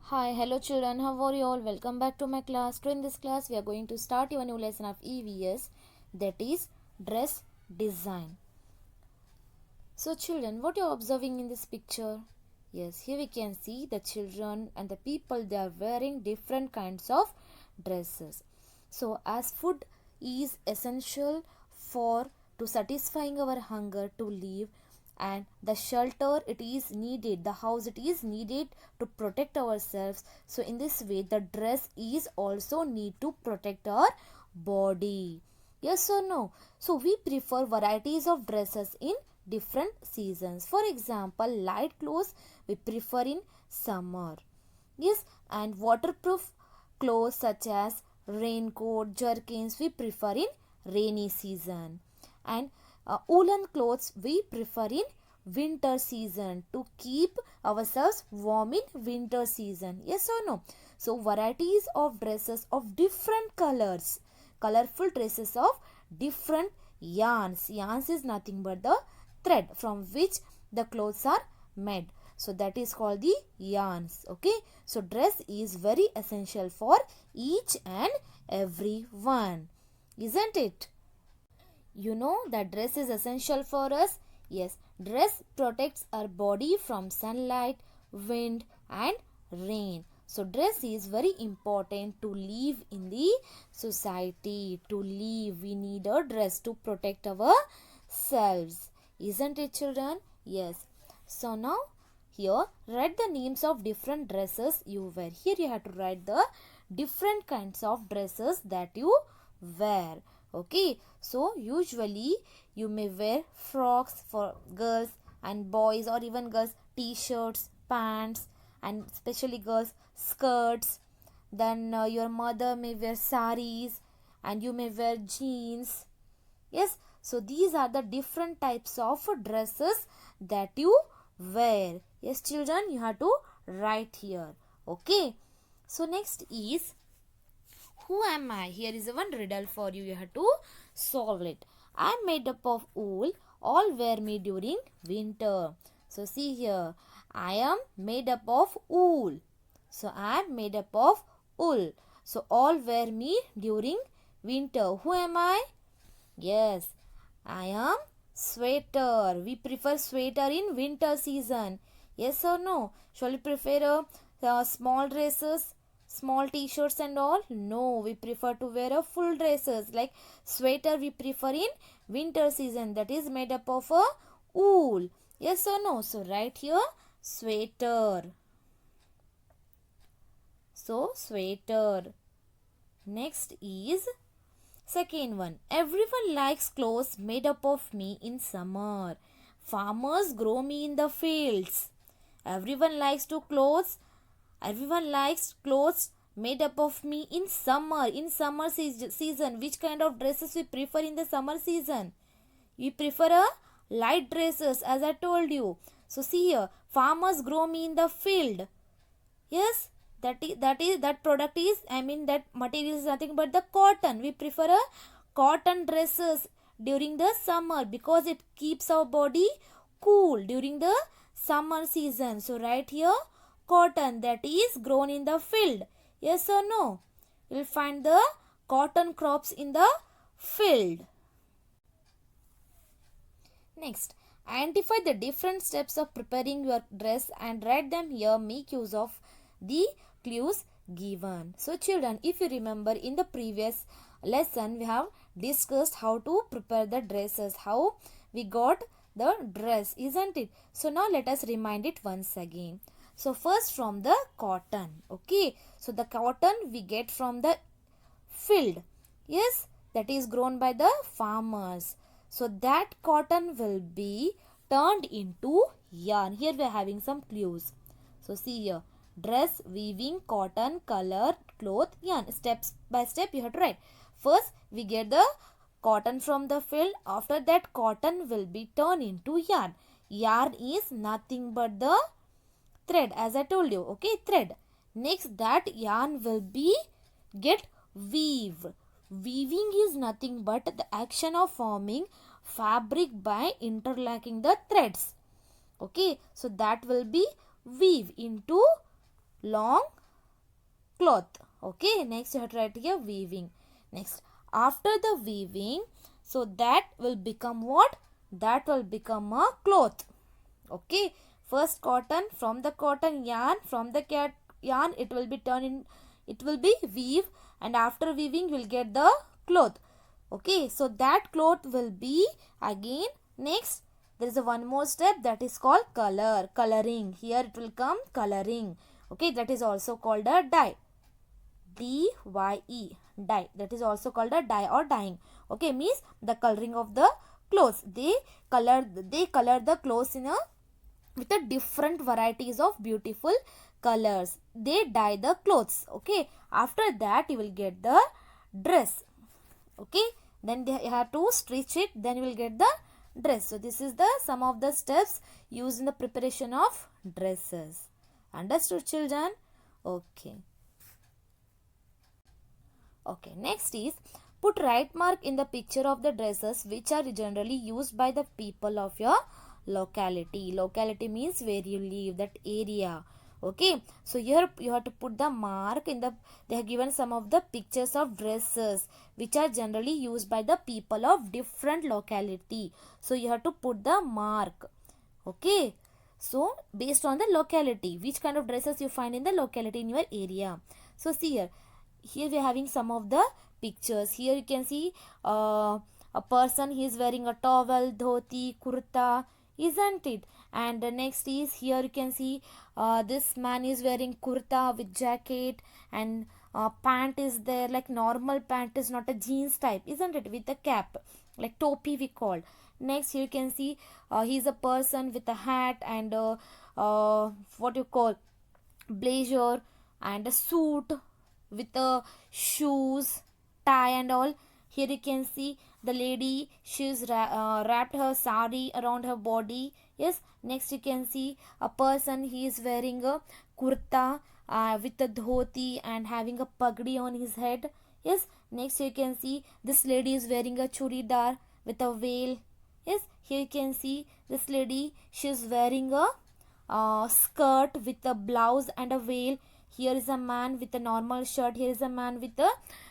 Hi, hello children, how are you all? Welcome back to my class. Today in this class, we are going to start your new lesson of EVS, that is dress design. So children, what you are observing in this picture? Yes, here we can see the children and the people, they are wearing different kinds of dresses. So as food is essential for to satisfying our hunger to live, and the shelter it is needed, the house it is needed to protect ourselves, so in this way the dress is also need to protect our body. Yes or no? So we prefer varieties of dresses in different seasons. For example, light clothes we prefer in summer. Yes, and waterproof clothes such as raincoat, jerkins we prefer in rainy season. And woolen clothes we prefer in winter season to keep ourselves warm in winter season. Yes or no? So varieties of dresses of different colors, colorful dresses of different yarns. Yarns is nothing but the thread from which the clothes are made. So that is called the yarns. Okay. So dress is very essential for each and every one. Isn't it? You know that dress is essential for us. Yes, dress protects our body from sunlight, wind and rain. So dress is very important to live in the society. To live, we need a dress to protect ourselves. Isn't it, children? Yes. So now here write the names of different dresses you wear. Here you have to write the different kinds of dresses that you wear. Okay, so usually you may wear frocks for girls and boys, or even girls t-shirts, pants, and especially girls skirts. Then your mother may wear saris and you may wear jeans. Yes, so these are the different types of dresses that you wear. Yes children, you have to write here. Okay, so next is who am I? Here is one riddle for you. You have to solve it. I am made up of wool. All wear me during winter. So see here. I am made up of wool. So I am made up of wool. So all wear me during winter. Who am I? Yes, I am sweater. We prefer sweater in winter season. Yes or no? Shall we prefer small dresses, small t-shirts and all? No, we prefer to wear a full dresses. Like sweater we prefer in winter season. That is made up of a wool. Yes or no? So right here sweater. So sweater. Next is second one, everyone likes clothes made up of me in summer. Farmers grow me in the fields. Everyone likes to clothes. Everyone likes clothes made up of me in summer. In summer season, which kind of dresses we prefer in the summer season? We prefer a light dresses, as I told you. So see here, farmers grow me in the field. Yes, that product is, I mean that material is nothing but the cotton. We prefer a cotton dresses during the summer because it keeps our body cool during the summer season. So right here cotton, that is grown in the field. Yes or no? You'll find the cotton crops in the field. Next, identify the different steps of preparing your dress and write them here. Make use of the clues given. So children, if you remember in the previous lesson, we have discussed how to prepare the dresses, how we got the dress, isn't it? So now let us remind it once again. So first from the cotton, okay. So the cotton we get from the field. Yes, that is grown by the farmers. So that cotton will be turned into yarn. Here we are having some clues. So see here, dress, weaving, cotton, color, cloth, yarn. Steps by step you have to write. First we get the cotton from the field. After that cotton will be turned into yarn. Yarn is nothing but the thread, as I told you. Okay, thread. Next that yarn will be get weave. Weaving is nothing but the action of forming fabric by interlocking the threads. Okay, so that will be weave into long cloth. Okay, next you have to write here weaving. Next, after the weaving, so that will become what? That will become a cloth. Okay, first cotton, from the cotton yarn, from the yarn it will be turned in, it will be weave, and after weaving you will get the cloth. Okay, so that cloth will be again. Next, there is a one more step, that is called coloring. Here it will come coloring. Okay, that is also called a dye. D-Y-E, dye. That is also called a dye or dyeing. Okay, means the coloring of the clothes. They color the clothes in a with a different varieties of beautiful colors. They dye the clothes. Okay, after that you will get the dress. Okay, then they have to stitch it, then you will get the dress. So this is the some of the steps used in the preparation of dresses. Understood, children? Okay. Okay, next is put right mark in the picture of the dresses which are generally used by the people of your locality. Locality means where you live, that area. Okay, so here you have to put the mark in the, they have given some of the pictures of dresses which are generally used by the people of different locality. So you have to put the mark. Okay, so based on the locality, which kind of dresses you find in the locality in your area. So see here we are having some of the pictures. Here you can see a person, he is wearing a towel, dhoti, kurta, isn't it? And the next is, here you can see this man is wearing kurta with jacket, and pant is there, like normal pant, is not a jeans type, isn't it, with a cap, like topi we called. Next, here you can see he is a person with a hat and what you call blazer and a suit with shoes, tie and all. Here you can see the lady, she's wrapped her sari around her body. Yes, next you can see a person, he is wearing a kurta with a dhoti and having a pagdi on his head. Yes, next you can see this lady is wearing a churidar with a veil. Yes, here you can see this lady, she is wearing a skirt with a blouse and a veil. Here is a man with a normal shirt. Here is a man with a,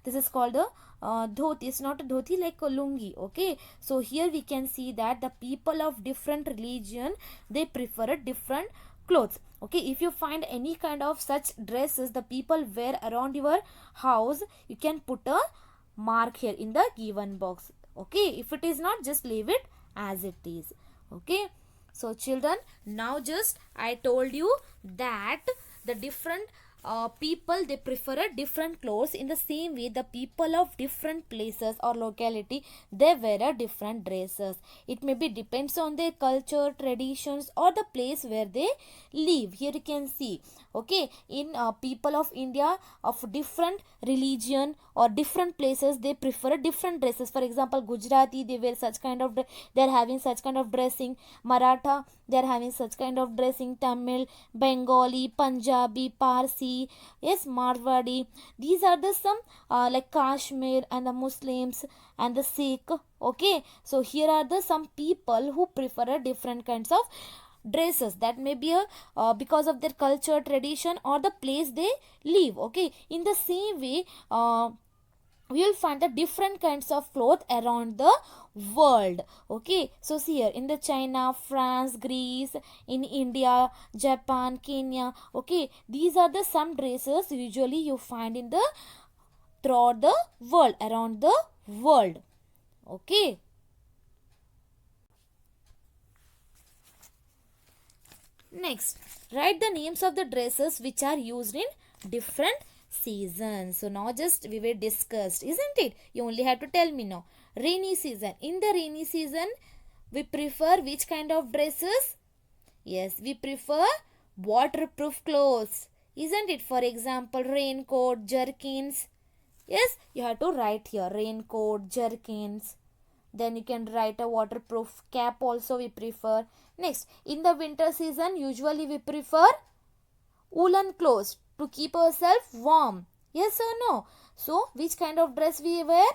this is called a dhoti. It's not a dhoti, like a lungi. Okay, so here we can see that the people of different religion, they prefer a different clothes. Okay, if you find any kind of such dresses the people wear around your house, you can put a mark here in the given box. Okay, if it is not, just leave it as it is. Okay, so children, now just I told you that the different people, they prefer a different clothes. In the same way, the people of different places or locality, they wear a different dresses. It may be depends on their culture, traditions, or the place where they live. Here you can see, okay, in people of India of different religion or different places, they prefer different dresses. For example, Gujarati, they wear such kind of, they are having such kind of dressing. Maratha, they are having such kind of dressing. Tamil, Bengali, Punjabi, Parsi, yes, Marwadi. These are the some like Kashmir and the Muslims and the Sikh. Okay, so here are the some people who prefer a different kinds of dresses, that may be a because of their culture, tradition, or the place they live. Okay, in the same way, we will find the different kinds of cloth around the world. Okay, so see here in the China, France, Greece, in India, Japan, Kenya. Okay, these are the some dresses usually you find in the throughout the world, around the world. Okay, next, write the names of the dresses which are used in different seasons. So now just we were discussed, isn't it? You only have to tell me now. Rainy season. In the rainy season, we prefer which kind of dresses? Yes, we prefer waterproof clothes, isn't it? For example, raincoat, jerkins. Yes, you have to write here raincoat, jerkins. Then you can write a waterproof cap also we prefer. Next, in the winter season, usually we prefer woolen clothes to keep ourselves warm. Yes or no? So, which kind of dress we wear?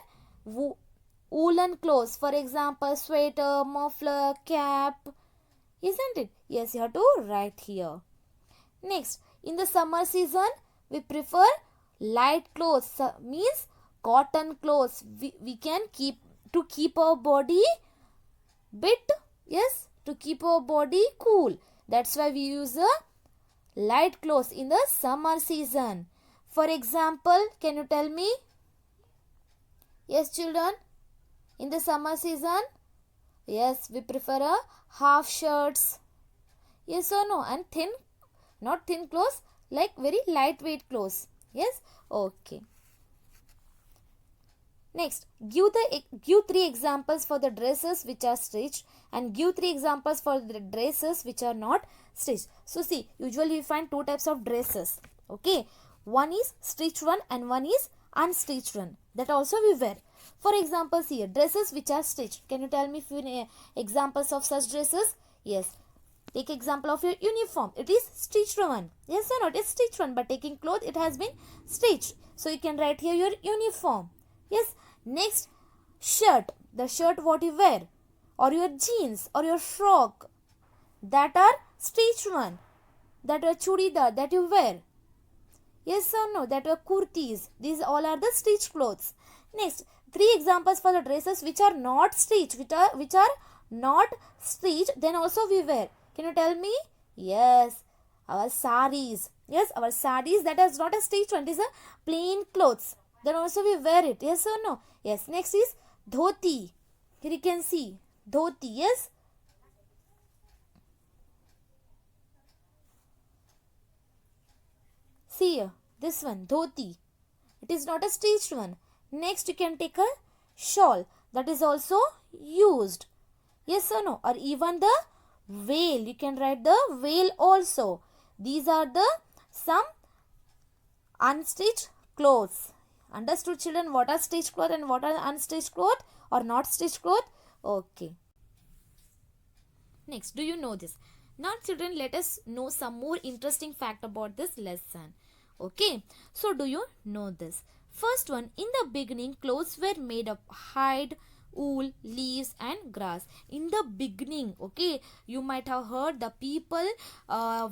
Woolen clothes. For example, sweater, muffler, cap. Isn't it? Yes, you have to write here. Next, In the summer season, we prefer light clothes, means cotton clothes. We can keep our body bit, yes, to keep our body cool. That's why we use a light clothes in the summer season. For example, can you tell me? Yes, children, in the summer season, yes, we prefer a half shirts. Yes or no? And thin, not thin clothes, like very lightweight clothes. Yes, okay. Next, give 3 examples for the dresses which are stitched and give 3 examples for the dresses which are not stitched. So see, usually we find 2 types of dresses. Okay, one is stitched one and one is unstitched one. That also we wear. For examples here, dresses which are stitched. Can you tell me few examples of such dresses? Yes. Take example of your uniform. It is stitched one. Yes or not? It's stitched one. But taking cloth, it has been stitched. So you can write here your uniform. Yes. Next, shirt. The shirt what you wear. Or your jeans or your frock. That are stitched one. That are churidar that you wear. Yes or no? That are kurtis. These all are the stitched clothes. Next, 3 examples for the dresses which are not stitched. Which are not stitched. Then also we wear. Can you tell me? Yes, our saris. Yes, our saris, that is not a stitched one. It is a plain clothes. Then also we wear it. Yes or no? Yes. Next is dhoti. Here you can see dhoti. Yes. See here, this one dhoti. It is not a stitched one. Next you can take a shawl. That is also used. Yes or no? Or even the veil. You can write the veil also. These are the some unstitched clothes. Understood, children, what are stitched cloth and what are unstitched cloth or not stitched cloth? Okay. Next, do you know this? Now, children, let us know some more interesting fact about this lesson. Okay. So, do you know this? First one, in the beginning, clothes were made of hide, wool, leaves and grass. In the beginning, okay, you might have heard the people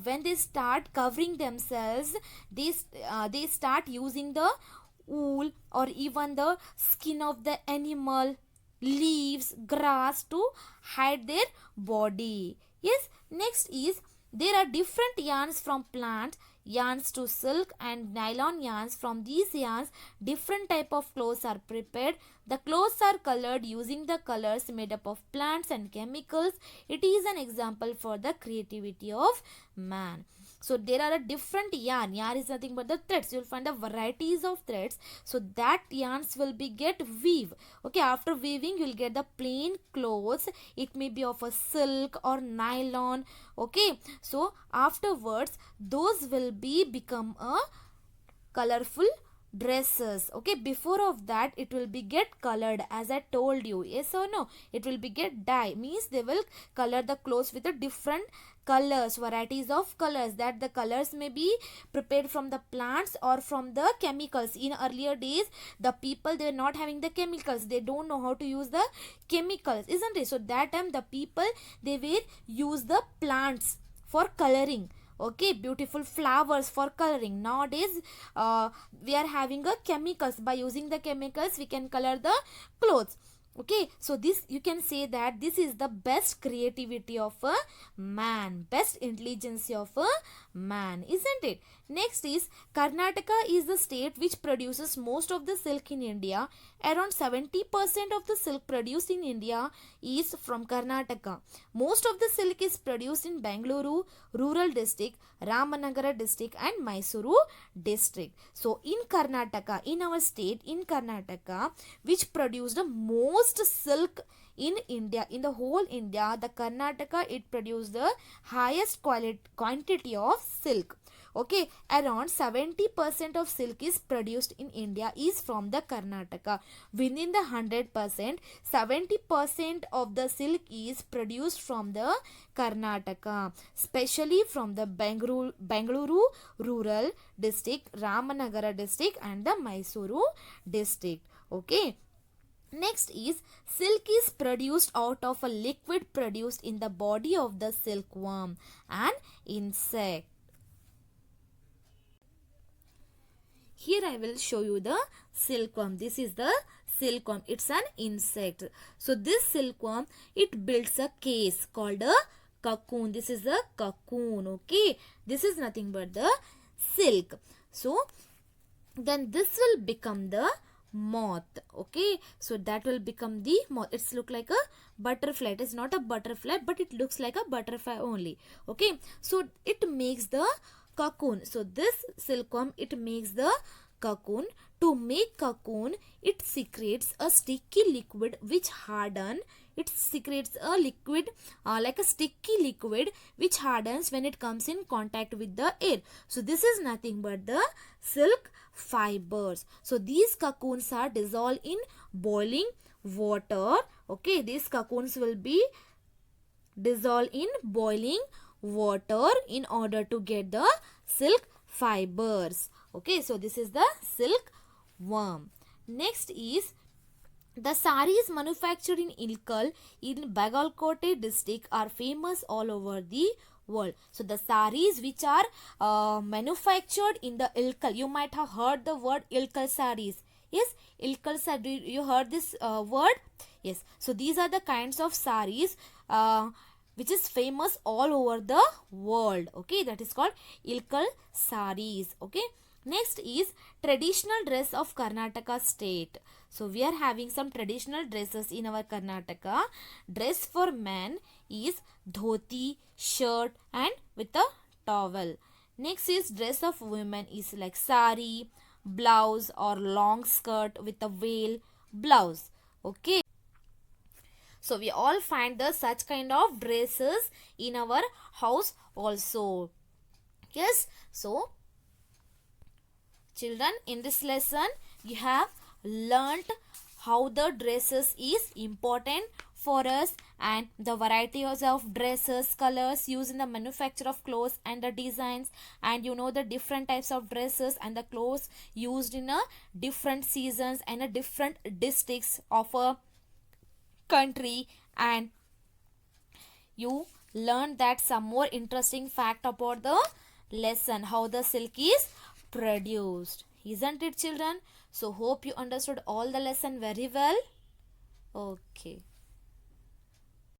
when they start covering themselves, they start using the wool or even the skin of the animal, leaves, grass to hide their body. Yes. Next is, there are different yarns from plants, yarns to silk and nylon yarns. From these yarns, different type of clothes are prepared. The clothes are colored using the colors made up of plants and chemicals. It is an example for the creativity of man. So there are a different yarn. Yarn is nothing but the threads. You will find the varieties of threads. So that yarns will be get weave. Okay, after weaving you will get the plain clothes. It may be of a silk or nylon. Okay, so afterwards those will be become a colorful dresses. Okay, before of that it will be get colored, as I told you. Yes or no? It will be get dye, means they will color the clothes with a different colors, varieties of colors. That the colors may be prepared from the plants or from the chemicals. In earlier days, the people, they were not having the chemicals, they don't know how to use the chemicals, isn't it? So that time the people, they will use the plants for coloring. Okay, beautiful flowers for coloring. Nowadays we are having a chemicals. By using the chemicals we can color the clothes. Okay, so this, you can say that this is the best creativity of a man, best intelligence of a man, isn't it? Next is, Karnataka is the state which produces most of the silk in India. Around 70% of the silk produced in India is from Karnataka. Most of the silk is produced in Bangalore rural district, Ramanagara district and Mysuru district. So in Karnataka, in our state, in Karnataka, which produced the most silk in India, in the whole India, the Karnataka, it produced the highest quantity of silk. Okay, around 70% of silk is produced in India is from the Karnataka. Within the 100%, 70% of the silk is produced from the Karnataka, especially from the Bangalore rural district, Ramanagara district and the Mysuru district. Okay. Next is, silk is produced out of a liquid produced in the body of the silkworm, an insect. Here I will show you the silkworm. This is the silkworm. It's an insect. So this silkworm, it builds a case called a cocoon. This is the cocoon. Okay. This is nothing but the silk. So then this will become the moth. Okay, so that will become the moth. It's look like a butterfly. It is not a butterfly, but it looks like a butterfly only. Okay, so it makes the cocoon. So this silkworm, it makes the cocoon. To make cocoon, it secretes a sticky liquid which harden. It secretes a liquid like a sticky liquid which hardens when it comes in contact with the air. So this is nothing but the silk fibers. So these cocoons are dissolved in boiling water. Okay, these cocoons will be dissolved in boiling water in order to get the silk fibers. Okay, so this is the silk worm. Next is the saris manufactured in Ilkal in Bagalkote district are famous all over the world. So the saris which are manufactured in the Ilkal, you might have heard the word Ilkal saris. Yes, Ilkal saris. You heard this word? Yes. So these are the kinds of saris which is famous all over the world. Okay, that is called Ilkal saris. Okay. Next is traditional dress of Karnataka state. So we are having some traditional dresses in our Karnataka. Dress for men is dhoti, shirt and with a towel. Next is dress of women is like sari, blouse or long skirt with a veil, blouse. Okay. So we all find the such kind of dresses in our house also. Yes. So children, in this lesson you have learnt how the dresses is important for us and the varieties of dresses, colors used in the manufacture of clothes and the designs, and you know the different types of dresses and the clothes used in a different seasons and a different districts of a country, and you learned that some more interesting fact about the lesson, how the silk is produced. Isn't it, children? So hope you understood all the lesson very well. Okay.